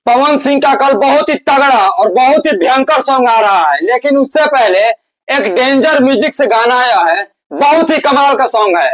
पवन सिंह का कल बहुत ही तगड़ा और बहुत ही भयंकर सॉन्ग आ रहा है, लेकिन उससे पहले एक डेंजर म्यूजिक से गाना आया है। बहुत ही कमाल का सॉन्ग है।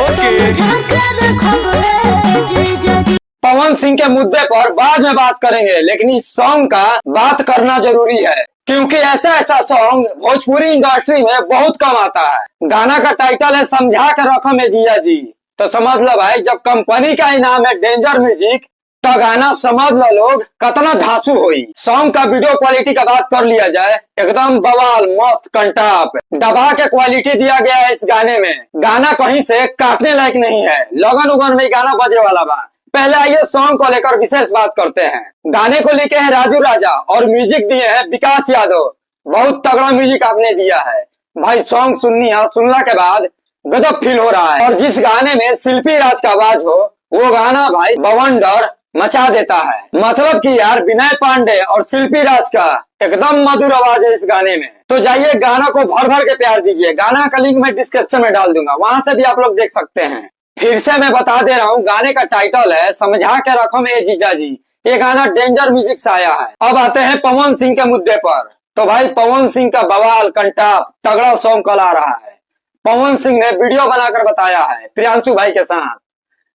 पवन सिंह के मुद्दे पर बाद में बात करेंगे, लेकिन इस सॉन्ग का बात करना जरूरी है, क्योंकि ऐसा ऐसा सॉन्ग भोजपुरी इंडस्ट्री में बहुत कम आता है। गाना का टाइटल है समझा के रखो में जिया जी। तो समझ लो भाई, जब कंपनी का इनाम है डेंजर म्यूजिक, तो गाना समझ लो लोग कितना धांसू हुई। सॉन्ग का वीडियो क्वालिटी का बात कर लिया जाए, एकदम बवाल मस्त कंटाप दबा के क्वालिटी दिया गया है इस गाने में। गाना कहीं से काटने लायक नहीं है, लगन उगन में गाना बजे वाला बा। पहले आइए सॉन्ग को लेकर विशेष बात करते हैं। गाने को लिखे हैं राजू राजा और म्यूजिक दिए हैं विकास यादव। बहुत तगड़ा म्यूजिक आपने दिया है भाई। सॉन्ग सुनने के बाद गजब फील हो रहा है। और जिस गाने में शिल्पी राज का आवाज हो, वो गाना भाई बवंडर मचा देता है। मतलब कि यार विनय पांडे और शिल्पी राज का एकदम मधुर आवाज है इस गाने में। तो जाइए गाना को भर भर के प्यार दीजिए। गाना का लिंक मैं डिस्क्रिप्शन में डाल दूंगा, वहां से भी आप लोग देख सकते हैं। फिर से मैं बता दे रहा हूँ, गाने का टाइटल है समझा के रखो में जीजा जी। ये गाना डेंजर म्यूजिक से आया है। अब आते हैं पवन सिंह के मुद्दे पर। तो भाई पवन सिंह का बवाल कंटाप तगड़ा सॉन्ग कल आ रहा है। पवन सिंह ने वीडियो बनाकर बताया है प्रियांशु भाई के साथ।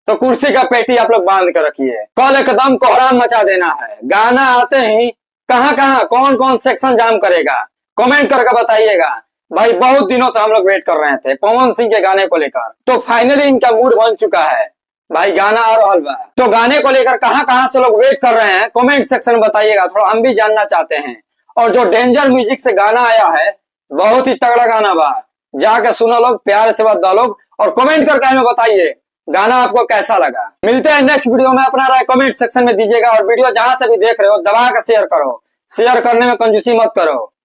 तो कुर्सी का पेटी आप लोग बांध कर रखिए, कल एकदम कोहराम मचा देना है। गाना आते ही कहाँ कौन कौन सेक्शन जाम करेगा, कमेंट करके बताइएगा भाई। बहुत दिनों से हम लोग वेट कर रहे थे पवन सिंह के गाने को लेकर, तो फाइनली इनका मूड बन चुका है भाई। गाना आ रहा बा, तो गाने को लेकर कहाँ से लोग वेट कर रहे हैं, कमेंट सेक्शन में बताइएगा, थोड़ा हम भी जानना चाहते हैं। और जो डेंजर म्यूजिक से गाना आया है, बहुत ही तगड़ा गाना बा। जाके सुनो लोग, प्यार से बात लोग, और कमेंट करके हमें बताइए गाना आपको कैसा लगा। मिलते हैं नेक्स्ट वीडियो में। अपना राय कमेंट सेक्शन में दीजिएगा, और वीडियो जहां से भी देख रहे हो दबा कर शेयर करो। शेयर करने में कंजूसी मत करो।